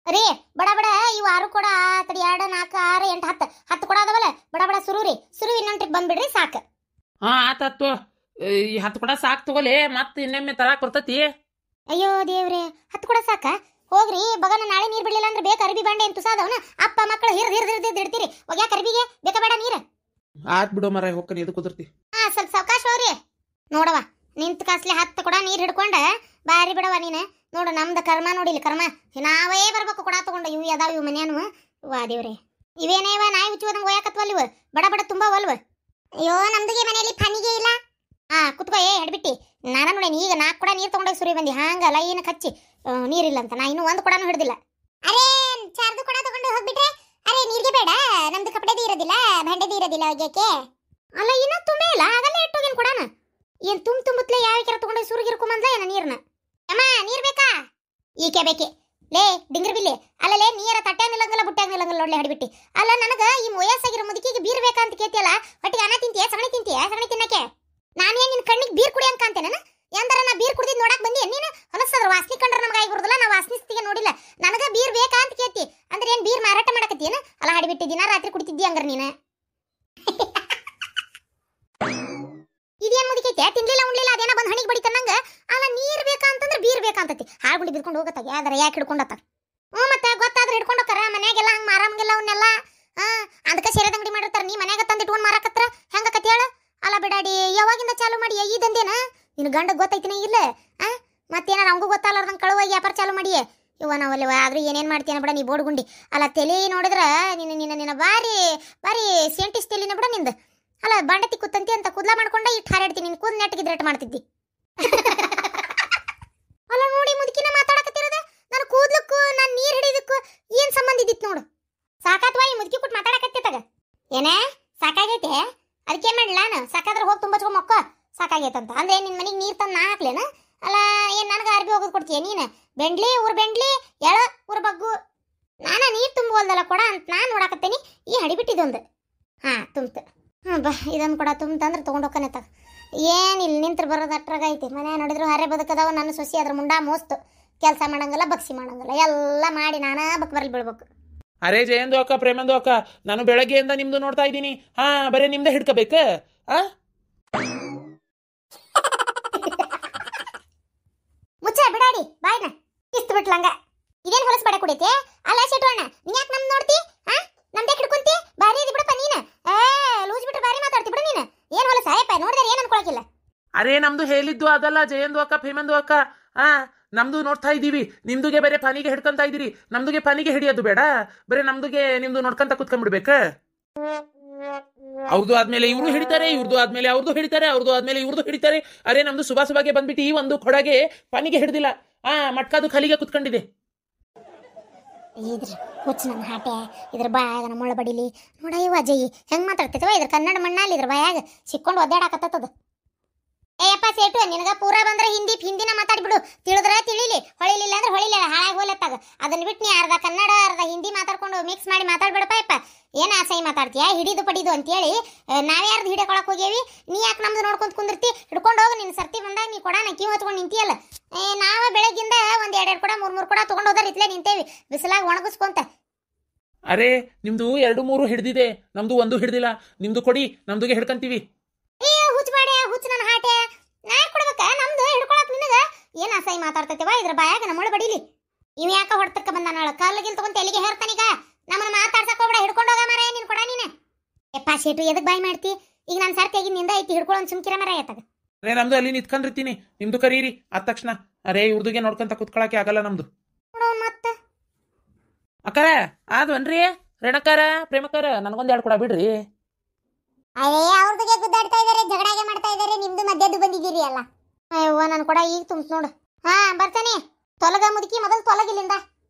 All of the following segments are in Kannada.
ರೀ ಬಡ ಬಡ ಇವು 6 ಕೊಡ ತಡಿ 2 4 6 8 10 10 ಕೊಡ ಅದಾವಲ್ಲ ಬಡ ಬಡ ಸುರು ಇನ್ನೊಂದು ಟ್ರಿಪ್ ಬಂದ್ಬಿಡ್ರಿ ಸಾಕು. ಹಾ ಆತತ್ತು. ಈ 10 ಕೊಡ ಸಾಕು ತಗೋಲೆ, ಮತ್ತೆ ಇನ್ನೊಮ್ಮೆ ತರಾಕ್ ಬರ್ತತಿ. ಅಯ್ಯೋ ದೇವ್ರೆ 10 ಕೊಡ ಸಾಕ? ಹೋಗ್ರಿ ಬಗನ ನಾಳೆ ನೀರ್ ಬಿಡ್ಲಿಲ್ಲ ಅಂದ್ರೆ ಬೇಕು ಅರಿಬಿ ಬಂಡೆ ಅಂತ ತುಸಾದವನ ಅಪ್ಪ ಮಕ್ಕಳು ಹಿರಿದು ಇಡ್ತೀರಿ ಒಗ್ಯಾಕ ಅರಿಬಿಗೆ ಬೇಕಾ ಬೇಡ ನೀರು? ಆತ್ ಬಿಡೋ ಮರ ಹೋಗ್ಕನಿ ಎದು ಕುದುರ್ತಿ. ಸ್ವಲ್ಪ ಸಾವಕಾಶ ಹೋಗ್ರಿ. ನೋಡವ ನಿಂತ ಕಾಸ್ಲಿ 10 ಕೊಡ ನೀರ್ ಹಿಡ್ಕೊಂಡ ಬಾರಿ ಬಿಡವ ನೀನು. ನೋಡು ನಮ್ದು ಕರ್ಮ ನೋಡಿಲ್ಲ ಕರ್ಮ, ನಾವೇ ಬರ್ಬೇಕು ಕೊಡ ತಗೊಂಡ. ಇವು ಅದಾವ ಇವು ಮನ್ಯಾನು. ವಾ ದೇವ್ರೆ ಇವೇನೇವ ನಾಯಿ ಉಚ್ಚುವುದಂಗೆ ಒಯ್ಯಾಕತ್ವಲ್ ಇವು ಬಡ ಬಡ ತುಂಬಾ ಒಲ್ವ. ಅಯ್ಯೋ ನಮ್ದುಗೆ ಮನೆಯಲ್ಲಿ ಫನಿಗೆ ಇಲ್ಲ. ಕುತ್ಕೋ ಹಿಡ್ಬಿಟ್ಟಿ. ನಾನು ನೋಡೇನಿ ಈಗ 4 ಕೊಡ ನೀರು ತಗೊಂಡೋಗಿ ಸುರಿ ಬಂದಿ ಹಂಗ ಲೈನ್ ಕಚ್ಚಿ ನೀರಿಲ್ಲ ಅಂತ. ನಾ ಇನ್ನೂ 1 ಕೊಡನೂ ಹಿಡ್ದಿಲ್ಲ. ಅರೇ ಚಾರ್ದು ಕೊಡ ತಗೊಂಡು ಹೋಗ್ಬಿಟ್ರೆ ಅರೇ ನೀರಿಗೆ ಬೇಡ, ನಮ್ದು ಕಪಡೆದು ಇರೋದಿಲ್ಲ ಭಂಡೆದು ಇರೋದಿಲ್ಲ ಒಗ್ಯಕ್ಕೆ. ಅಲ್ಲ ಇನ್ನ ತುಂಬೇ ಇಲ್ಲ ಆಗಲ್ಲ ಇಟ್ಟೋಗೇನು ಕೊಡನ ಏನ್ ತುಂಬುತ್ತಲೇ ಯಾವ ಕೆರ ತಗೊಂಡೋಗಿ ಸುರಿಗಿರ್ಕೊಂಬಂದ್ಲ ಏನ ನೀರ್ನ. ಅಮ್ಮ ನೀರ್ ಬೇಕಾ? ಈಕೆ ಬೇಕೆ ಲೇ ಡಿಂಗ್ರ ಬಿಲ್ಲಿ. ಅಲ್ಲಲೇ ನೀರ ತಟ್ಟೆ ನಿಲ್ಲಂಗಲ್ಲ ಬುಟ್ಟಾಗ ನಿಲ್ಲಂಗಲ್ಲ ನೋಡ್ಲೆ ಹಿಡ್ಬಿಟ್ಟಿ. ಅಲ್ಲ ನನಗ ಈ ವಯಸ್ಸಾಗಿರೋ ಮುದುಕಿಗೆ ಬೀರ್ ಬೇಕಾ ಅಂತ ಕೇಳ್ತಿಯಲ್ಲ, ಹೊಟ್ಟಿಗೆ ಅನ್ನ ತಿಂತೀಯ ಸಗಣಿ ತಿನ್ನಕ್ಕೆ? ನಾನೇನ್ ನಿನ್ ಕಣ್ಣಿಗೆ ಬೀರ್ ಕುಡಿ ಅಂತ ಕಾಂತೇನ? ಎಂದರ ನಾ ಬೀರ್ ಕುಡಿದ್ ನೋಡಕ್ ಬಂದಿ ನೀನು? ಹೊಲಸದ್ರ ವಾಸನಿ ಕಂಡ್ರ ನಮ್ಗೆ ಆಗಿರೋದಿಲ್ಲ, ನಾ ವಾಸನಿ ಸ್ಥಿತಿಗೆ ನೋಡಿಲ್ಲ. ನನಗ ಬೀರ್ ಬೇಕಾ ಅಂತ ಕೇಳ್ತಿ ಅಂದ್ರೆ ಏನ್ ಬೀರ್ ಮಾರಾಟ ಮಾಡಕತ್ತೀನ? ಅಲ್ಲ ಹಾಡಿಬಿಟ್ಟಿ ದಿನ ರಾತ್ರಿ ಕುಡಿತಿದ್ದಿ ಹಂಗಾರ ನೀನು. ಇದೇನ್ ಮುದಿಕೈತೆ ತಿನ್ಲಿಲ್ಲ ಉಣ್ಲಿಲ್ಲ ಅದೇನ ಬಂದ್ ಹಣಿಗೆ ಬಡಿತ ನಂಗ. ಅಲ್ಲ ನೀರ್ ಬೇಕಾ ಅಂತಂದ್ರೆ ಬೀರ್ ಬೇಕಾ ಅಂತತಿ. ಹಾಳ್ಗುಡಿ ಬಿದ್ಕೊಂಡು ಹೋಗತ್ತ ಯಾವ್ದಾರ ಯಾಕೆ ಹಿಡ್ಕೊಂಡತ್ತ. ಮತ್ತೆ ಗೊತ್ತಾದ್ರೆ ಹಿಡ್ಕೊಂಡು ಹೋಗ್ತಾರ ಮನ್ಯಾಗೆಲ್ಲ ಹಂಗ ಮಾರಂಗಿಲ್ಲ ಅವನ್ನೆಲ್ಲ. ಅದಕ್ಕೆ ಸೇರದ ಅಂಗಡಿ ಮಾಡಿರ್ತಾರ. ನೀ ಮನ್ಯಾಗ ತಂದು ಇಟ್ಕೊಂಡ್ ಮಾರಾಕತ್ರ ಹೆಂಗಕತಿ ಹೇಳ? ಅಲ್ಲ ಬಿಡಾಡಿ ಯಾವಾಗಿಂದ ಚಾಲು ಮಾಡಿ ಈ ದಂದೇನ ನಿನ್ ಗಂಡ ಗೊತ್ತೈತಿನ ಇಲ್ಲ? ಮತ್ತೇನಾರ ಅವಂಗೂ ಗೊತ್ತಾಗ್ಲಾರ್ದಂಗೆ ಕಳುವಾಗಿ ವ್ಯಾಪಾರ ಚಾಲು ಮಾಡಿ ಇವ ನಾವಲ್ಲವ. ಆದ್ರೂ ಏನೇನ್ ಮಾಡ್ತೀನ ಬಿಡ ನೀ ಬೋಡ್ಗುಂಡಿ. ಅಲ್ಲ ತಲೆ ನೋಡಿದ್ರ ನಿನ್ನ ಬಾರಿ ಬಾರಿ ಸೈಂಟಿಸ್ಟ್ ತಲಿನ ಬಿಡ ನಿಂದ. ಅಲ್ಲ ಬಾಂಡತಿ ಕೂತಂತಿ ಅಂತ ಕೂದ್ಲ ಮಾಡ್ಕೊಂಡ ಇಟ್ಟು ಹಾರಾಡ್ತೀನಿ. ನಿನ್ ಕೂದ್ ನೆಟ್ಟಿಗೆ ರೇಟ್ ಮಾಡ್ತಿದ್ದಿ. ಅಲ್ಲ ನೋಡಿ ಮುದುಕಿನ ಮಾತಾಡಕತ್ತಿರೋದ. ನಾನು ಕೂದ್ಲಕ್ಕೂ ನಾನು ನೀರ್ ಹಿಡಿದಕ್ಕೂ ಏನ್ ಸಂಬಂಧ ಇದ್ದಿತ್ತು ನೋಡು. ಸಾಕಾತ್ವಾ ಈ ಮುದುಕಿ ಕೂತ್ ಮಾತಾಡಕತ್ತಿತ್ತಾಗ. ಏನೇ ಸಾಕಾಗೈತೆ? ಅದಕ್ಕೆ ಮಾಡ್ಲ ನಾನು ಸಾಕಾದ್ರೆ ಹೋಗಿ ತುಂಬಚ್ಕೊ ಮಕ್ಕ ಸಾಕಾಗೈತಂತ ಅಂದ್ರೆ ನಿನ್ ಮನೆಗೆ ನೀರ್ ತಂದು ನಾ ಹಾಕ್ಲೇನ? ಅಲ್ಲ ಏನ್ ನನಗೆ ಅರ್ಬಿ ಹೋಗೋದು ಕೊಡ್ತೀಯ ನೀನು? ಬೆಂಡ್ಲಿ ಎಳ ಊರ್ ಬಗ್ಗು ನಾನ ನೀರ್ ತುಂಬುವಲ್ದಲ್ಲ ಕೊಡ ಅಂತ ನಾನು ನೋಡಾಕತ್ತೇನಿ. ಈ ಹಡಿಬಿಟ್ಟಿದೊಂದು ತುಂಬ್ತ. ಬಾ ಇದೊಂದು ಕೊಡ ತುಂಬಂದ್ರೆ ತೊಗೊಂಡೋಗ್ಕನೆ ತಗ. ಏನಿಲ್ಲ ನಿಂತ್ರ ಬರೋದು ಅಟ್ರಾಗ ಐತಿ. ಮನೆ ನೋಡಿದ್ರು ಹರೆ ಬದುಕದವ. ನನ್ನ ಸೊಸಿ ಅದ್ರ ಮುಂಡ ಮೋಸ್ತು ಕೆಲಸ ಮಾಡಂಗಿಲ್ಲ ಬಗ್ಸಿ ಮಾಡಂಗಿಲ್ಲ ಎಲ್ಲ ಮಾಡಿ ನಾನಾ ಬಕ್ ಬರಲ್ ಬೀಳ್ಬೇಕು. ಅರೇ ಜಯಂದು ಅಕ್ಕ ಪ್ರೇಮಂದು ಅಕ್ಕ, ನಾನು ಬೆಳಗ್ಗೆಯಿಂದ ನಿಮ್ದು ನೋಡ್ತಾ ಇದ್ದೀನಿ. ಬರೀ ನಿಮ್ದೆ ಹಿಡ್ಕೋಬೇಕ. ಮುಚ್ಚ ಬಿಡಾಡಿ ಬಾಯ್ನ ಇಸ್ತು ಬಿಟ್ಲಂಗ. ಇದೇನ್ ಹೊಲಸ್ ಬಡ ಕುಡಿತೆ? ಅಲ್ಲ ಶೆಟ್ವಣ್ಣ ನೀ ಯಾಕೆ ನಮ್ ನೋಡ್ತಿ? ನಮ್ದೇ ಹಿಡ್ಕೊಂತಿ ಬಾರಿ ಇದಿ ಬಿಡಪ್ಪ ನೀನು. ಲೂಸ್ ಬಿಟ್ರೆ ಬಾರಿ ಮಾತಾಡ್ತಿ ಬಿಡು ನೀನು. ಏನ್ ಹೊಲಸ ಆಯಪ್ಪ ನೋಡಿದ್ರೆ ಏನ್ ಅನ್ಕೊಳಕಿಲ್ಲ. ಅರೇ ನಮ್ದು ಹೇಳಿದ್ದು ಅದಲ್ಲ ಜಯಂದು ಅಕ್ಕ ಪ್ರೇಮಂದು ಅಕ್ಕ. ನಮ್ದು ನೋಡ್ತಾ ಇದ್ದೀವಿ. ನಿಮ್ದುಗೆ ಬೇರೆ ಪಾನಿಗೆ ಹಿಡ್ಕೊಂತ ಇದ್ದೀರಿ. ನಮ್ದುಗೆ ಪಾನಿಗೆ ಹಿಡಿಯೋದು ಬೇಡ, ಬರೀ ನಮ್ದುಗೆ ನಿಮ್ದು ನೋಡ್ಕೊಂತ ಕುತ್ಕೊಂಡ್ಬಿಡ್ಬೇಕ. ಅವ್ರದ್ದು ಆದ್ಮೇಲೆ ಇವ್ರು ಹಿಡಿತಾರೆ, ಇವ್ರದ್ದು ಆದ್ಮೇಲೆ ಅವ್ರದ್ದು ಹಿಡಿತಾರೆ, ಅವ್ರದ್ದು ಆದ್ಮೇಲೆ ಇವ್ರದ್ದು ಹಿಡಿತಾರೆ. ಅರೇ ನಮ್ದು ಸುಬಾಸುಬಾಗೆ ಬಂದ್ಬಿಟ್ಟು ಈ ಒಂದು ಕೊಡಗೆ ಪಾನಿಗೆ ಹಿಡ್ದಿಲ್ಲ. ಮಟ್ಕಾದು ಖಾಲಿಗೆ ಕುತ್ಕೊಂಡಿದೆ. ಇದ್ರ ಹುಚ್ಚ ನನ್ನ ಹಾಟೆ ಇದ್ರ ಬಾಯಾಗ ನಮ್ಮ ಮುಳ್ಳ ಬಡಿಲಿ ನೋಡ. ಇವ ಅಜಯ್ ಹೆಂಗ್ ಮಾತಾಡ್ತೈತವ ಇದ್ರ ಕನ್ನಡ ಮಣ್ಣಲ್ಲಿ ಇದ್ರ ಬಾಯಾಗ ಸಿಕ್ಕೊಂಡು ಒದ್ದಾಡಕತ್ತದ. ಏಯಪ್ಪ ಸೇಟು ನಿನಗ ಪೂರ ಬಂದ್ರೆ ಹಿಂದಿನ ಮಾತಾಡ್ಬಿಡು. ತಿಳಿದ್ರ ತಿಳಿಲಿ, ಹೊಳಿಲಿಲ್ಲ ಅಂದ್ರೆ ಹೊಳಿಲಿಲ್ಲ ಹಾಳಾಗಿ ಹೋಲತ್ತಾಗ. ಅದನ್ನ ಬಿಟ್ಟು ನೀ ಅರ್ಧ ಕನ್ನಡ ಅರ್ಧ ಹಿಂದಿ ಮಾತಾಡ್ಕೊಂಡು ಮಿಕ್ಸ್ ಮಾಡಿ ಮಾತಾಡ್ಬಿಡಪ್ಪ. ಯಪ್ಪ ಏನ ಅಸಹ್ಯ ಮಾತಾಡ್ತೀಯ? ಹಿಡಿದು ಪಡಿದು ಅಂತೇಳಿ ನಾವ್ಯಾರ್ದು ಹಿಡ್ಕೊಳಕ್ ಹೋಗ್ಯವಿ. ನೀ ಯಾಕೆ ನಮ್ದು ನೋಡ್ಕೊಂತ ಕುಂದಿರ್ತಿ? ಹಿಡ್ಕೊಂಡು ಹೋಗಿ ನಿನ್ನ ಸರ್ತಿ ಬಂದಾಗ ನೀ ಕೊಡ ನಕ್ಕಿ ಹೊತ್ಕೊಂಡು ನಿಂತಿಯಲ್ಲ. ನಾವ ಬೆಳಗ್ಗಿಂದ ಒಂದ್ 2 ಕೊಡ 3 ಕೊಡ ತಗೊಂಡು ಹೋದ್ರ ಇತ್ಲೇ ನಿಂತೇವಿ ಬಿಸಿಲಾಗ ಒಣಗಿಸ್ಕೊಂತ. ಅರೇ ನಿಮ್ದು 2 3 ಹಿಡ್ದಿದೆ, ನಮ್ದು 1 ಹಿಡ್ದಿಲ್ಲ. ನಿಮ್ದು ಕೊಡಿ, ನಮ್ದುಗೆ ಹಿಡ್ಕಂತೀವಿ. ಹುಚ್ಚ ನನ್ನ ಹಾಟೆ ನಾ ಕೊಡ್ಬೇಕ? ನಮ್ದು ಹಿಡ್ಕೊಳಕ್ ನಿನಗ ಏನ್ ಅಸಹ್ಯ ಮಾತಾಡ್ತೈತಿವ ಇದ್ರ ಬಾಯಾಗ ನಮ್ಮಳ ಬಡಿಲಿ. ಇವ್ ಯಾಕ ಹೊಡ್ತಕ್ಕ ಬಂದಾನಳ ಕಲ್ಲಿಗಿಲ್ ತಗೊಂತ ಎಲ್ಲಿಗೆ ಹೇರ್ತಾನೀಗ? ನಮ್ಮನ್ನ ಮಾತಾಡ್ಸಕ್ ಹೋಗ್ಬೇಡ, ಹಿಡ್ಕೊಂಡು ಹೋಗ ಮರ ನೀನ್ ಕೊಡ ನೀನೆ. ಯಪ್ಪ ಶೇಟು ಎದಕ್ ಬಾಯ್ ಮಾಡ್ತಿ? ಈಗ ನಾನು ಸರ್ತಿ ಆಗಿ ನಿಂದ ಐತಿ ಹಿಡ್ಕೊಳ್ಳೋ ಸುಮ್ಕಿರ ಮರ ಆಯ್ತದ. ಅರೇ ನಮ್ದು ಅಲ್ಲಿ ನಿಂತ್ಕೊಂಡಿರ್ತೀನಿ, ನಿಮ್ದು ಕರೀರಿ ಆದ ತಕ್ಷಣ. ಅರೇ ಇವ್ರದುಗೆ ನೋಡ್ಕೊಂತ ಕುತ್ಕೊಳಕ್ಕೆ ಆಗಲ್ಲ ನಮ್ದು. ಮತ್ತ ಅಕ್ಕಾರ ಆದ್ವನ್ರಿ ರೇಣಕಾರ ಪ್ರೇಮಕಾರ ನನಗೊಂದು 2 ಕೊಡ ಬಿಡ್ರಿ. ಅಯ್ಯೇ ಅವ್ರದಿಗೆ ಗುದ್ದಾಡ್ತಾ ಇದಾರೆ, ಜಗಳಾಗೆ ಮಾಡ್ತಾ ಇದಾರೆ, ನಿಮ್ದು ಮಧ್ಯದ್ದು ಬಂದಿದ್ದೀರಿ ಅಲ್ಲ. ಅಯ್ಯವ್ವ ನನ್ ಕೊಡ ಈಗ ತುಂಬ ನೋಡು. ಬರ್ತಾನೆ ತೊಲಗ ಮುದುಕಿ ಮೊದಲು ತೊಲಗಿಲ್ಲಿಂದ.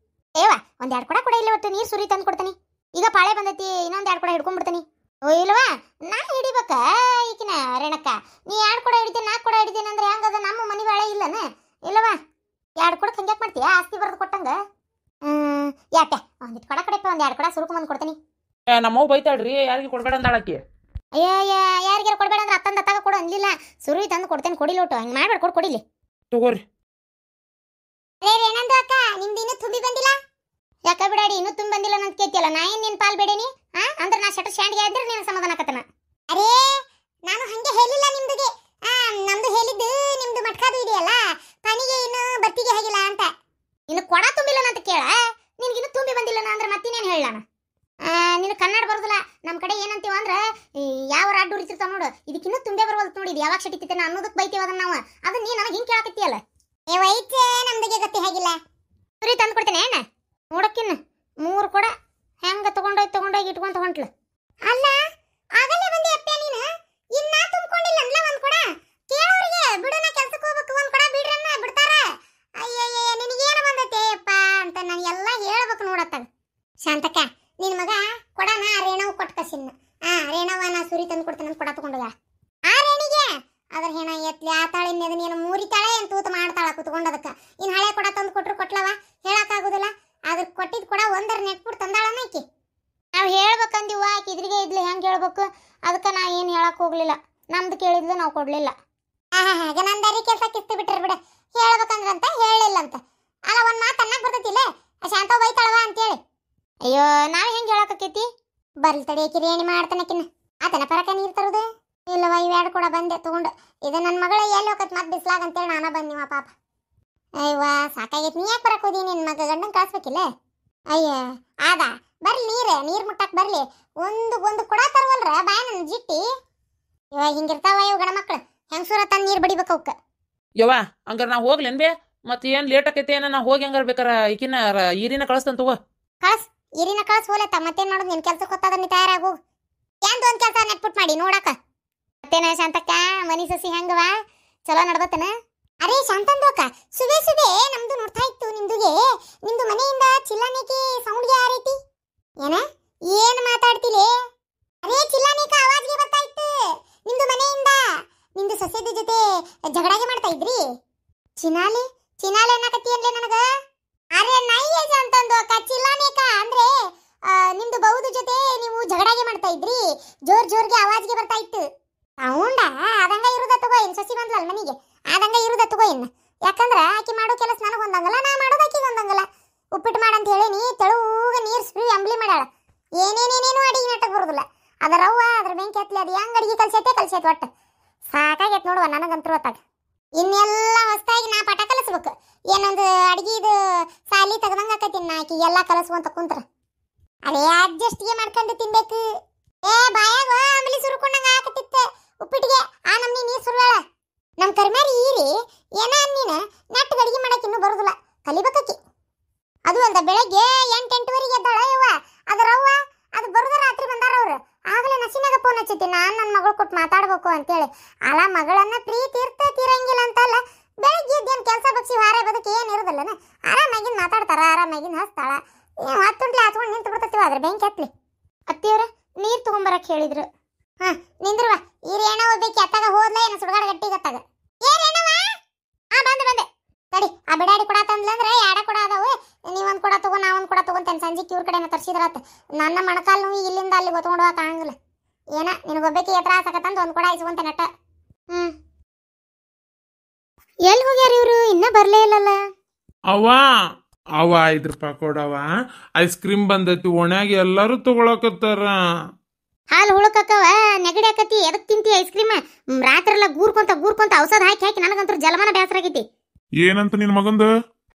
ಏವ ಒಂದ್ 2 ಕೊಡ ಇಲ್ಲ ಒಟ್ಟು ನೀರ್ ಸುರಿ ತಂದು ಕೊಡ್ತಾನಿ. ಈಗ ಪಾಳೆ ಬಂದೈತಿ, ಇನ್ನೊಂದ್ 2 ಕೊಡ ಹಿಡ್ಕೊಂಡ್ಬಿಡ್ತಾನಿ. ಓ ಇಲ್ವಾ ನಾ ಹಿಡಿಬೇಕ ಈಕಿನ ರೇಣಕ್ಕ? ನೀ 2 ಕೊಡ ಹಿಡಿತೀನಿ 4 ಕೊಡ ಹಿಡಿತೀನಿ ಅಂದ್ರೆ ಹೆಂಗದ? ನಮ್ಮ ಮನೆ ಬಾಳೆ ಇಲ್ಲನ? ಇಲ್ಲವಾ 2 ಕೊಡಕ್ಕೆ ಹಂಗ್ಯಾಕ್ ಮಾಡ್ತೀಯ? ಆಸ್ತಿ ಬರೆದು ಕೊಟ್ಟಂಗ. ಯಾಕೆ ಒಂದಿಟ್ಟು ಕೊಡ ಕಡೆಪ್ಪ ಒಂದ್ 2 ಕೊಡ ಸುರುಕೊಂಬಂದು ಕೊಡ್ತೀನಿ. ನಮ್ಮವ್ ಬೈತಾಳ್ರಿ ಯಾರಿಗೆ ಕೊಡ್ಬೇಡ ಅಂದಾಳಕ್ಕೆ. ಅಯ್ಯ ಯಾರಿಗಾರ ಕೊಡ್ಬೇಡ ಅಂದ್ರೆ ಅತ್ತಂದ ಅತ್ತಾಗ ಕೊಡು ಅನ್ಲಿಲ್ಲ. ಸುರುವಿ ತಂದು ಕೊಡ್ತೇನೆ, ಕೊಡಿಲ್ಲ ಒಟ್ಟು ಹಂಗೆ ಮಾಡ್ಬೇಡ, ಕೊಡಿಲಿ ತಗೋರಿ. ಏನಂದು ಅಕ್ಕ ನಿಮ್ದು ಇನ್ನೂ ತುಂಬಿ ಬಂದಿಲ್ಲ? ಯಾಕ ಬಿಡಾಡಿ ಇನ್ನೂ ತುಂಬ ಬಂದಿಲ್ಲ ಅಂತ ಕೇಳ್ತಿಯಲ್ಲ ನಾ ಏನ್ ನಿನ್ ಪಾಲ್ ಬೇಡೇನಿ ಅಂದ್ರೆ ನಾ ಶಟರ್ ಸ್ಟ್ಯಾಂಡ್ಗೆ ಆದ್ರೆ ನೀನು ಸಮಾಧಾನ ಕತನ ಅರೇ ನಾನು ಹಂಗೆ ಹೇಳಿಲ್ಲ ನಿಮ್ದುಗೆ ನಮ್ದು ಹೇಳಿದ್ದು ನಿಮ್ದು ಮಟ್ಕಾದು ಇದೆಯಲ್ಲ ಪನಿಗೆ ಇನ್ನು ಬತ್ತಿಗೆ ಆಗಿಲ್ಲ ಅಂತ ಇನ್ನು ಕೊಡ ತುಂಬಿಲ್ಲ ಅಂತ ಕೇಳ ನಿನಗಿನ್ನು ತುಂಬಿ ಬಂದಿಲ್ಲ ಅಂದ್ರೆ ಮತ್ತಿನೇನು ಹೇಳಣ ನಿನ್ನ ಕನ್ನಡ ಬರೋದಿಲ್ಲ ನಮ್ಮ ಕಡೆ ಏನಂತೀವ ಅಂದ್ರೆ ಯಾವ ರಾಡ್ ಉರಿತಿರ್ತಾವ ನೋಡು ಇದಕ್ಕಿನ್ನೂ ತುಂಬೆ ಬರವಲ್ತು ನೋಡಿ ಇದು ಯಾವಾಗ ಶಟಿತಿತ್ತೇನ ಅನ್ನೋದಕ್ಕೆ ಬೈತೀವಿ ಅದನ್ನ ನಾವು ಅದನ್ನ ನೀ ನನಗೆ ಹಿಂಗೆ ಕೇಳಕತ್ತೀಯಲ್ಲ ಏ ವೈಟ್ ನಮ್ದಿಗೆ ಗೊತ್ತಿ ಹಾಗಿಲ್ಲ ಸುರಿ ತಂದು ಕೊಡ್ತೇನೆ ಏನ ನೋಡಕ್ಕಿನ್ನ 3 ಕೊಡ ಹೆಂಗ ತಗೊಂಡೋಗಿ ಇಟ್ಕೊಂತ ಹೊಂಟ್ಲು ಅಲ್ಲ ಆಗಲೇ ಬಂದಿ ಅಪ್ಪ ನೀನು ಇನ್ನ ತುಂಬಿಕೊಂಡಿಲ್ಲ ಅಂದ್ಲ ಒಂದ್ ಕೊಡ ಕೇಳೋರಿಗೆ ಬಿಡೋಣ ಕೆಲ್ಸಕ್ಕೆ ಹೋಗ್ಬೇಕು ಒಂದ್ ಕೊಡ ಬಿಡ್ರನ್ನ ಬಿಡ್ತಾರ ಅಯ್ಯಯ್ಯ ನಿನಗೇನು ಬಂದೈತೆ ಅಪ್ಪ ಅಂತ ನಾನು ಎಲ್ಲ ಹೇಳ್ಬೇಕು ನೋಡತ್ತಾಗ ಶಾಂತಕ್ಕ ನಿನ್ ಮಗ ಕೊಡನ ರೇಣವ್ ಕೊಟ್ಟ ಕಸಿನ್ನ ರೇಣವ ನಾ ಸುರಿ ತಂದು ಕೊಡ್ತೇನೆ ಅಂತ ಕೊಡ ತಗೊಂಡದ ರೇಣಿಗೆ ಅದ್ರ ಹೆಣ ಎತ್ಲಿ ಆತಾಳ ಇನ್ನೇನು ಮೂರಿತಾಳೆ ಏನ್ ತೂತ ಮಾಡ್ತಾಳ ಕುತ್ಕೊಂಡದಕ್ಕ ಇನ್ ಹಳೆ ಕೊಡ ತಂದು ಕೊಟ್ರು ಕೊಟ್ಲವ ಹೇಳಕ್ಕಾಗುದಿಲ್ಲ ಅದ್ರ ಕೊಟ್ಟಿದ್ ಕೊಡ ಒಂದರ ನೆಟ್ಬಿಟ್ಟು ತಂದಾಳನ ಆಕಿ ನಾವು ಹೇಳ್ಬೇಕಂದಿವ ಆಕಿ ಇದ್ರಿಗೆ ಇದ್ಲಿ ಹೆಂಗೆ ಹೇಳ್ಬೇಕು ಅದಕ್ಕೆ ನಾ ಏನು ಹೇಳಕ್ ಹೋಗ್ಲಿಲ್ಲ ನಮ್ದು ಕೇಳಿದ್ಲು ನಾವು ಕೊಡ್ಲಿಲ್ಲ ಹಾಗೆ ನಂದಾರಿ ಕೆಲಸ ಕಿಸ್ತು ಬಿಟ್ರಿ ಬಿಡ ಹೇಳ್ಬೇಕಂದ್ರಂತ ಹೇಳಿಲ್ಲ ಅಂತ ಅಲ್ಲ ಒಂದ್ ಮಾತು ಅನ್ನಕ್ ಬರ್ತೈತಿಲ್ಲ ಶಾಂತ ಬೈತಾಳವ ಅಂತೇಳಿ ಅಯ್ಯೋ ನಾವ್ ಹೆಂಗೆ ಹೇಳಕತ್ತೈತಿ ಬರ್ಲಿ ತಡಿಯಕಿರಿ ಏನಿ ಮಾಡ್ತಾನಕಿನ್ನ ಆತನ ಪರಕ ನೀರು ತರುದು ಇಲ್ಲವ ಇವ್ಯಾಡು ಕೂಡ ಬಂದೆ ತಗೊಂಡು ಇದು ನನ್ನ ಮಗಳ ಎಲ್ಲಿ ಹೋಗತ್ ಮತ್ತೆ ಬಿಸ್ಲಾಗ ಅಂತೇಳಿ ನಾನ ಬಂದಿವ ಪಾಪ ಅಯ್ಯವ್ವ ಸಾಕಾಗೈತಿ ನೀ ಯಾಕೆ ಬರಕ್ ಹೋದಿ ನಿನ್ನ ಮಗ ಗಂಡನ್ ಕಳ್ಸ್ಬೇಕಿಲ್ಲ ಅಯ್ಯ ಆದ ಬರ್ಲಿ ನೀರ್ ಮುಟ್ಟಕ್ ಬರ್ಲಿ ಒಂದು ಕೊಡ ತರುವಲ್ರ ಬಾಯ ನನ್ನ ಜಿಟ್ಟಿ ಇವಾಗ ಹಿಂಗಿರ್ತಾವ ಇವ್ ಗಣ ಮಕ್ಳು ಹೆಂಗಸೂರ ತಂದು ನೀರ್ ಬಡಿಬೇಕು ಅವಕ್ಕ ಯವ್ವ ಹಂಗಾರ ನಾ ಹೋಗ್ಲೇನ್ ಬೇ ಮತ್ತೆ ಏನ್ ಲೇಟ್ ಆಕೈತೆ ಏನ ನಾ ಹೋಗಿ ಹಂಗಾರ ಬೇಕಾರ ಈಕಿನ ಈರಿನ ಕಳಿಸ್ತಂತ ತಗೋ ಕಳ್ಸ್ ಈರಿನ ಕಳ್ಸ್ ಹೋಲತ್ತ ಮತ್ತೇನ್ ಮಾಡೋದು ನಿನ್ ಕೆಲ್ಸಕ್ಕೆ ಗೊತ್ತಾದ ನೀ ತಯಾರಾಗು ಏನ್ ಒಂದ್ ಕೆಲಸ ನೆಟ್ಪುಟ್ ಮಾಡಿ ನೋಡಕ ಮತ್ತೇನ ಶಾಂತಕ್ಕ ಮನಿ ಸಸಿ ಹೆಂಗವ ಚಲೋ ನಡ್ದತನ ಅರೇ ಶಾಂತಂದೋಕ ಸುಬೇ ನಮ್ದು ನೋಡ್ತಾ ಇತ್ತು ನಿಮ್ದು ಮನೆಯಿಂದ ಚಿಲ್ಲಾನೇಕಿ ಸೌಂಡ್ಗೆ ಯಾರೈತಿ ಏನ ಏನ್ ಮಾತಾಡ್ತಿಲೆ ಅರೇ ಚಿಲ್ಲಾನೇಕ ಆವಾಜ್ಗೆ ಬರ್ತಾ ಇತ್ತು ನಿಮ್ದು ಮನೆಯಿಂದ ನಿಮ್ದು ಸಸ್ಯದ ಜೊತೆ ಜಗಳಾಗೆ ಮಾಡ್ತಾ ಇದ್ರಿ ಚಿನಾಲಿ ಅನ್ನಕತ್ತಿ ಅನ್ಲೆ ನನಗ ಅರೆ ನೈಯೇ ಶಾಂತಂದೋಕ ಚಿಲ್ಲಾನೇಕ ಅಂದ್ರೆ ನಿಮ್ದು ಬೌದು ಜೊತೆ ನೀವು ಜಗಳಾಗೆ ಮಾಡ್ತಾ ಇದ್ರಿ ಜೋರ್ಗೆ ಆವಾಜ್ಗೆ ಬರ್ತಾ ಇತ್ತು ಸೌಂಡ ಅದಂಗ ಇರುದ ತಗೋ ಇನ್ ಸಸಿ ಬಂದ್ಲಲ್ಲ ಮನೆಗೆ ಆದಂಗ ಇರುದ ತಗೋ ಇನ್ನು ಯಾಕಂದ್ರ ಆಕಿ ಮಾಡೋ ಕೆಲಸ ನನಗೆ ಹೊಂದಂಗಲ್ಲ ನಾ ಮಾಡೋದು ಆಕಿಗೆ ಹೊಂದಂಗಲ್ಲ ಉಪ್ಪಿಟ್ಟು ಮಾಡಂತ ಹೇಳೀನಿ ತೆಳುಗ ನೀರ್ ಸುರಿ ಅಂಬ್ಲಿ ಮಾಡ್ಯಾಳ ಏನೇನೇನೇನು ಅಡಿಗೆ ನೆಟ್ಟಕ್ ಬರೋದಿಲ್ಲ ಅದರ ಅವ್ವ ಅದ್ರ ಬೆಂಕಿ ಹತ್ಲಿ ಅದು ಹೆಂಗ್ ಅಡಿಗೆ ಕಲ್ಸೈತೆ ಒಟ್ಟು ಸಾಕಾಗೈತೆ ನೋಡುವ ನನಗಂತೂ ಹೊತ್ತಾಗ ಇನ್ನೆಲ್ಲ ಹೊಸದಾಗಿ ನಾ ಪಾಠ ಕಲಿಸ್ಬೇಕು ಏನೊಂದು ಅಡಿಗೆದು ಸಾಲಿ ತೆಗ್ದಂಗ ಆಕೈತಿ ನಾ ಆಕಿ ಎಲ್ಲ ಕಲಸುವಂತ ಕುಂತ್ರ ಅದೇ ಅಡ್ಜಸ್ಟ್ಗೆ ಮಾಡ್ಕೊಂಡು ತಿನ್ಬೇಕು ಏ ಬಾಯಾಗ ಅಂಬ್ಲಿ ಸುರ್ಕೊಂಡಂಗ ಆಕತಿತ್ತ ಉಪ್ಪಿಟ್ಟಿಗೆ ಆ ನಮ್ನಿ ನೀರ್ ಸುರ್ವಾಳ ನಮ್ ಕರ್ಮ್ಯಾರಿ ಈರಿ ಏನ ಅನ್ನಿನ ನೆಟ್ಟು ಅಡಿಗೆ ಮಾಡಕ್ ಇನ್ನೂ ಬರುದಿಲ್ಲ ಕಲಿಬೇಕಿ ಅದು ಅಲ್ದ ಬೆಳಗ್ಗೆ 8-8ವರೆಗೆ ಎದ್ದಾಳ ಯವ್ವ ಅದರವ್ವ ಅದು ಬರುದ ರಾತ್ರಿ ಬಂದಾರ ಅವ್ರು ಆಗಲೇ ನಸಿನಾಗ ಫೋನ್ ಹಚ್ಚೈತಿ ನಾನ್ ನನ್ನ ಮಗಳು ಕೊಟ್ಟು ಮಾತಾಡ್ಬೇಕು ಅಂತೇಳಿ ಅಲ್ಲ ಮಗಳನ್ನ ಪ್ರೀತಿ ತೀರಂಗಿಲ್ಲ ಅಂತಲ್ಲ ಬೆಳಗ್ಗೆ ಇದ್ದೇನು ಕೆಲಸ ಬಗ್ಸಿ ವಾರ ಬದಕ್ಕೆ ಏನ್ ಇರೋದಿಲ್ಲನ ಆರಾಮಾಗಿನ್ ಮಾತಾಡ್ತಾರ ಆರಾಮಾಗಿನ್ ಹಸ್ತಾಳ ಹತ್ತುಂಟ್ಲಿ ಹತ್ಕೊಂಡು ನಿಂತು ಬಿಡ್ತತಿವ ಅದ್ರ ಬೆಂಕಿ ಹತ್ಲಿ ಅತ್ತಿಯವ್ರ ನೀರ್ ತಗೊಂಬರಕ್ ಹೇಳಿದ್ರು ನಿಂದ್ರವ ಈರೇಣ ಹೋಗ್ಬೇಕು ಅತ್ತಾಗ ಹೋದ್ಲ ಏನು ಸುಡ್ಗಾಡ ಗಟ್ಟಿಗತ್ತಾಗ ಏನೇನವ ಬಂದೆ ತಡಿ ಆ ಬಿಡಾಡಿ ಕೊಡ ತಂದ್ಲಂದ್ರೆ ಯಾಡ ಕೊಡ ಅದಾವು ನೀವೊಂದ್ ಕೊಡ ತಗೋ ನಾವೊಂದ್ ಕೊಡ ತಗೊಂತೇನೆ ಸಂಜೆಕ್ ಇವ್ರ ಕಡೆನ ತರ್ಸಿದ್ರಾತ ನನ್ನ ಮಣಕಾಲ್ ನೋವು ಇಲ್ಲಿಂದ ಅಲ್ಲಿ ಗೊತ್ಕೊಂಡು ಹೋಗಕ್ ಆಗಂಗಿಲ್ಲ ಏನ ನಿನಗೊಬ್ಬಕ್ಕೆ ಎತ್ತರ ಆಸಕತ್ತಂದು ಒಂದ್ ಕೊಡ ಇಸ್ಕೊಂತೆ ನಟ್ಟ ಎಲ್ಲಿ ಹೋಗ್ಯಾರ ಇವ್ರು ಇನ್ನ ಬರ್ಲೇ ಇಲ್ಲಲ್ಲ ಅವ 5 ರೂಪಾಯಿ ಕೊಡವ ಐಸ್ ಕ್ರೀಮ್ ಬಂದೈತಿ ಒಣ್ಯಾಗ ಎಲ್ಲಾರು ತಗೊಳಕತ್ತಾರ ಹಾಲು ಹುಳಕಕ್ಕವ ನೆಗಡಿ ಆಕತಿ ಎದಕ್ ತಿಂತಿ ಐಸ್ ಕ್ರೀಮ್ ರಾತ್ರೆಲ್ಲ ಗೂರ್ಕೊಂತ ಔಷಧ ಹಾಕಿ ನನಗಂತೂ ಜಲಮಾನ ಬೇಸರ ಆಗೈತಿ ಏನಂತ ನಿನ್ ಮಗಂದ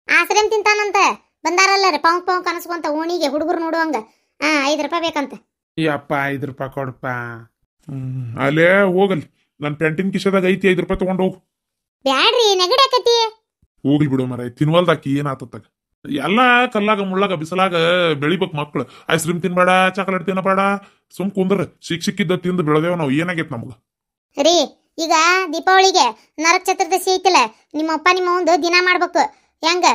ಆಶ್ರಮ್ ತಿಂತಾನಂತ ಬಂದಾರಲ್ಲ ರೀ ಪೌಂಕ್ ಅನಸ್ಕೊಂತ ಓಣಿಗೆ ಹುಡುಗರು ನೋಡುವಂಗ 5 ರೂಪಾಯಿ ಬೇಕಂತ ಯಪ್ಪ 5 ರೂಪಾಯಿ ಕೊಡಪ್ಪ ಅಲ್ಲೇ ಹೋಗಲ್ ನನ್ ಪ್ಯಾಂಟಿನ್ ಕಿಶದಾಗ ಐತಿ 5 ರೂಪಾಯಿ ತಗೊಂಡ್ ಹೋಗು ಬ್ಯಾಡ್ರಿ ನೆಗಡಿ ಆಕತಿ ಹೋಗ್ಲಿ ಬಿಡು ಮರ ತಿನ್ವಲ್ದಾಕಿ ಏನಾತತ್ತಾಗ ಎಲ್ಲ ಕಲ್ಲಾಗ ಮುಳ್ಳಾಗ ಬಿಸಲಾಗ ಬೆಳಿಬೇಕು ಮಕ್ಳು ಐಸ್ ಕ್ರೀಮ್ ತಿನ್ಬೇಡ ಚಾಕ್ಲೇಟ್ ತಿನ್ನಬೇಡ ಸುಮ್ ಕುಂದ್ರ ಸಿಕ್ಕಿದ್ದ ತಿಂದು ಬೆಳೆದೇವ ನಾವು ಏನಾಗೈತ್ ನಮ್ಗ ರೀ ಈಗ ದೀಪಾವಳಿಗೆ ನರಕ ಚತುರ್ದಶಿ ಐತಿಲ್ಲ ನಿಮ್ಮಪ್ಪ ನಿಮ್ಮ ಒಂದು ದಿನ ಮಾಡ್ಬೇಕು ಹೆಂಗ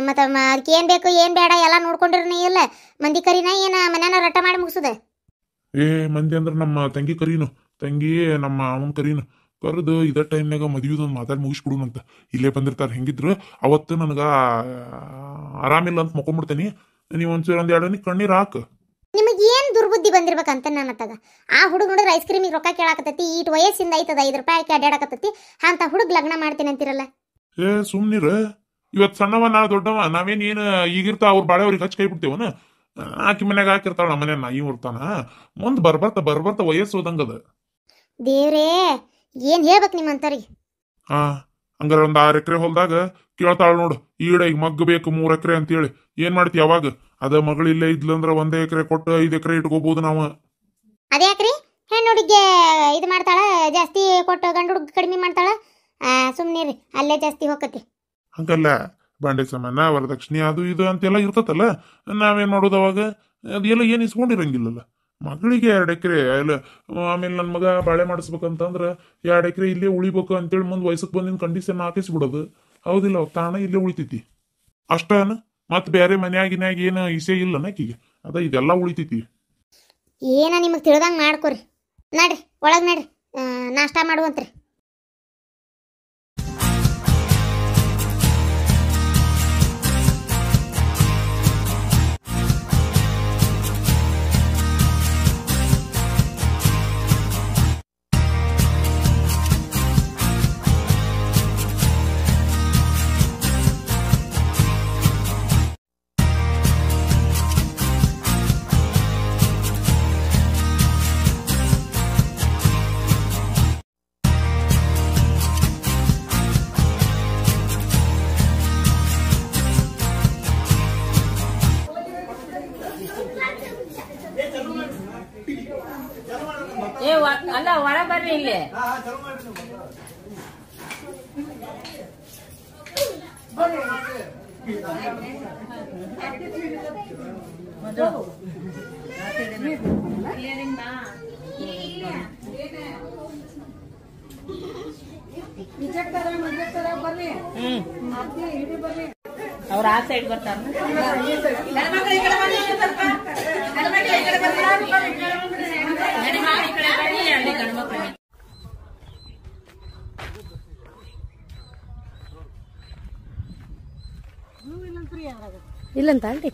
ಮತ್ತ ಅದಕ್ಕೆ ಏನ್ ಬೇಕು ಏನ್ ಬೇಡ ಎಲ್ಲ ನೋಡ್ಕೊಂಡಿರ್ನಿ ಇಲ್ಲ ಮಂದಿ ಕರಿನ ಏನ ಮನ್ಯಾನ ರಟ್ಟ ಮಾಡಿ ಮುಗಿಸುದ ಮಂದಿ ಅಂದ್ರ ನಮ್ಮ ತಂಗಿ ಕರೀನು ತಂಗಿ ನಮ್ಮ ಅವನ್ ಕರೀನು ಕರೆದು ಇದೇ ಟೈಮ್ನಾಗ ಮದುವೆದೊಂದು ಮಾತಾಡಿ ಮುಗಿಸ್ಬಿಡುನಂತ ಇಲ್ಲೇ ಬಂದಿರ್ತಾರ ಹೆಂಗಿದ್ರು ಅವತ್ತು ನನಗ ಆರಾಮಿಲ್ಲ ಅಂತ ಮಕ್ಕೊಂಡ್ಬಿಡ್ತೇನಿ ನೀವ್ ಒಂದ್ಸೂರು ಒಂದ್ ಕಣ್ಣೀರ್ ಹಾಕ ನಿಮಗೆ ಏನ್ ದುರ್ಬುದ್ಧಿ ಬಂದಿರ್ಬೇಕಂತ ನನ್ನತ್ತಾಗ ಆ ಹುಡುಗ ನೋಡಿದ್ರೆ ಐಸ್ ಕ್ರೀಮಿಗೆ ರೊಕ್ಕ ಕೇಳಾಕತ್ತೈತಿ ಈಟ್ ವಯಸ್ಸಿಂದ ಐತದ 5 ರೂಪಾಯಿ ಹಾಕಿ ಅಡ್ಡಾಡಕತ್ತೈತಿ ಅಂತ ಹುಡುಗ ಲಗ್ನ ಮಾಡ್ತೀನಿ ಅಂತಿರಲ್ಲ ಸುಮ್ನಿರ ಇವತ್ ಸಣ್ಣವ ನಾ ದೊಡ್ಡವ ನಾವೇನ್ ಏನ್ ಈಗಿರ್ತಾ ಅವ್ರ ಬಾಳೆ ಅವ್ರಿಗೆ ಹಚ್ಚಿ ಕೈ ಬಿಡ್ತೇವನ. ಆಕಿ ಮನ್ಯಾಗ ಹಾಕಿರ್ತಾಳ ನಮ್ಮ ಮನೆ ನಾಯಿ ಇರ್ತಾನ. ಮುಂದ್ ಬರ್ಬರ್ತ ವಯಸ್ಸು ಹೋದಂಗದ. ದೇವ್ರೇ ಏನ್ ಹೇಳ್ಬೇಕು ನಿಮ್ಮಂತವ್ರಿಗೆ. ಹಾ ಹಂಗಾರ ಒಂದ್ 6 ಎಕರೆ ಹೊಲ್ದಾಗ ಕೇಳ್ತಾಳ ನೋಡು, ಈಡ ಈಗ ಮಗ್ಗ ಬೇಕು 3 ಎಕರೆ ಅಂತೇಳಿ. ಏನ್ ಮಾಡ್ತಿ ಅವಾಗ? ಅದ ಮಗಳಿಲ್ಲೇ ಇದ್ಲಂದ್ರ 1 ಎಕರೆ ಕೊಟ್ಟು 5 ಎಕರೆ ಇಟ್ಕೋಬಹುದು ನಾವ. ಅದ್ಯಾಕ್ರಿ ಹೆಣ್ಣು ಹುಡುಗಿಗೆ ಇದು ಮಾಡ್ತಾಳ, ಜಾಸ್ತಿ ಕೊಟ್ಟು ಗಂಡು ಹುಡುಗ ಕಡಿಮೆ ಮಾಡ್ತಾಳ? ಸುಮ್ನಿರಿ, ಅಲ್ಲೇ ಜಾಸ್ತಿ ಹೋಗತಿ. ಹಂಗಲ್ಲ, ಬಾಂಡೆ ಸಾಮಾನ ವರದಕ್ಷಿಣೆ ಅದು ಇದು ಅಂತೆಲ್ಲ ಇರ್ತತಲ್ಲ. ನಾವೇನ್ ಮಾಡೋದು ಅವಾಗ? ಅದೆಲ್ಲ ಏನ್ ಇಸ್ಕೊಂಡಿರಂಗಿಲ್ಲಲ್ಲ. ಮಗಳಿಗೆ 2 ಎಕರೆ ಅಲ್ಲ, ಆಮೇಲೆ ನನ್ನ ಮಗ ಬಾಳೆ ಮಾಡಿಸ್ಬೇಕಂತಂದ್ರ 2 ಎಕರೆ ಇಲ್ಲೇ ಉಳಿಬೇಕು ಅಂತೇಳಿ ಮುಂದ್ ವಯಸ್ಸಕ್ಕೆ ಬಂದಿನ ಕಂಡೀಷನ್ ಹಾಕಿಸ್ಬಿಡೋದು. ಹೌದಿಲ್ಲ? ತಾಣ ಇಲ್ಲೇ ಉಳಿತೈತಿ ಅಷ್ಟನ. ಮತ್ ಬೇರೆ ಮನ್ಯಾಗಿನ್ಯಾಗ ಏನು ಇಸೆ ಇಲ್ಲ ನಾಕಿಗೆ, ಅದ ಇದೆಲ್ಲ ಉಳಿತೈತಿ. ಏನ ನಿಮಗೆ ತಿಳಿದಂಗೆ ಮಾಡ್ಕೊರಿ. ನಡ್ರಿ ಒಳಗೆ ನಡ್ರಿ, ನಾಷ್ಟ ಮಾಡುವಂತ್ರಿ. ಅಲ್ಲ ಒಳ ಬರ್ರಿ ಇಲ್ಲಿ. ಅವ್ರ ಆ ಸೈಡ್ ಬರ್ತಾರ. ಇಲ್ಲಂತ ಅಲ್ರಿ.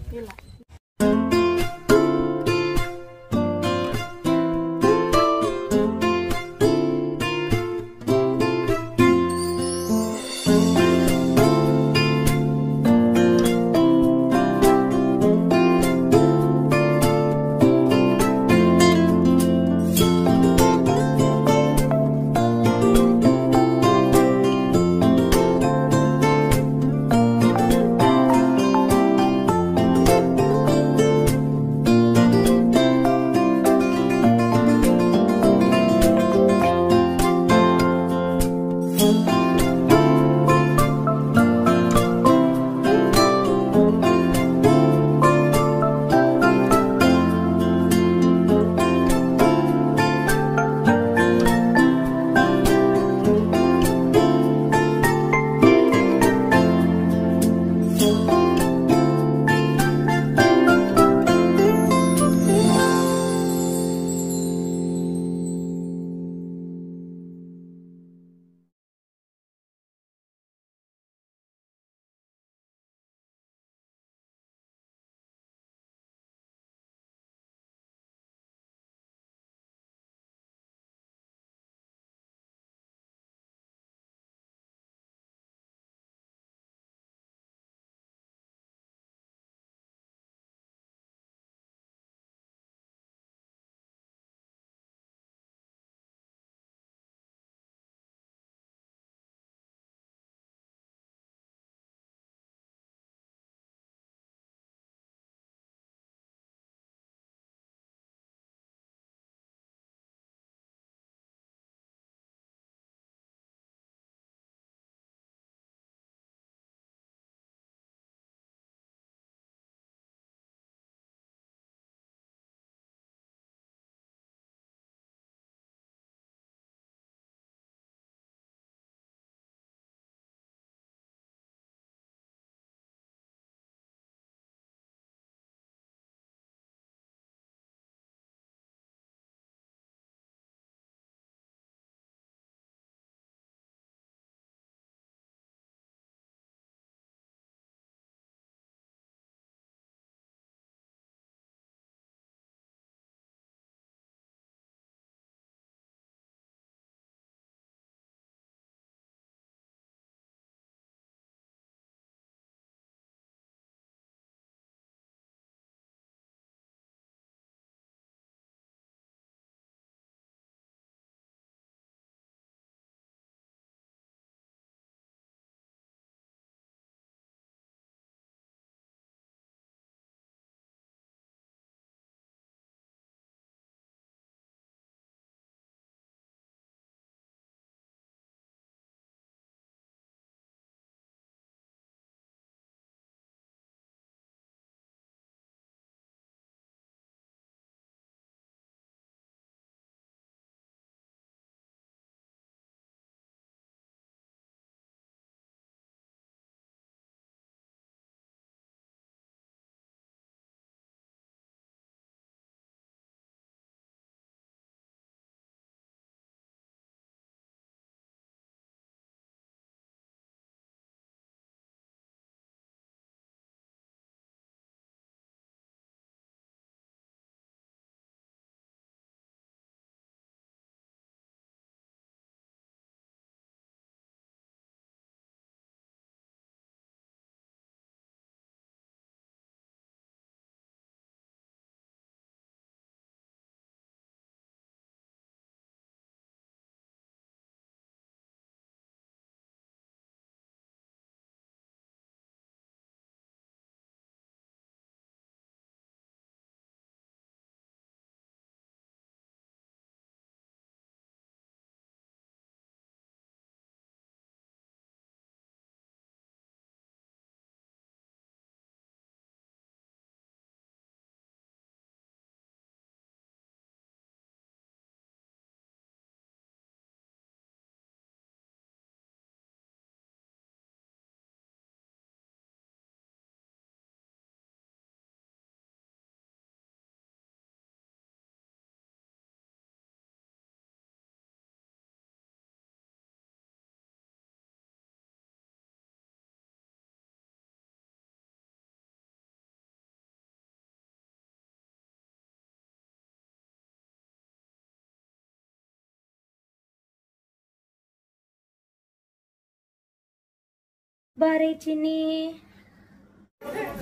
ಬಾರೆ ಚಿನ್ನಿ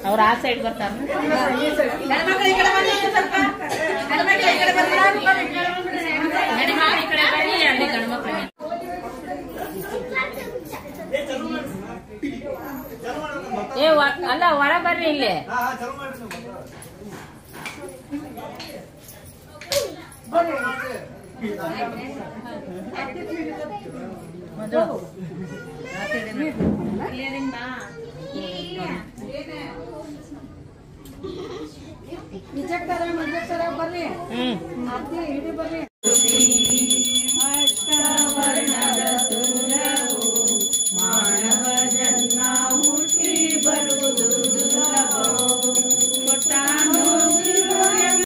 ಅವ್ರ ಆ ಸೈಡ್ ಬರ್ತಾರ ಅಲ್ಲ ಒಳ ಬರ್ರಿ ಇಲ್ಲಿ ಬರ್ರಿ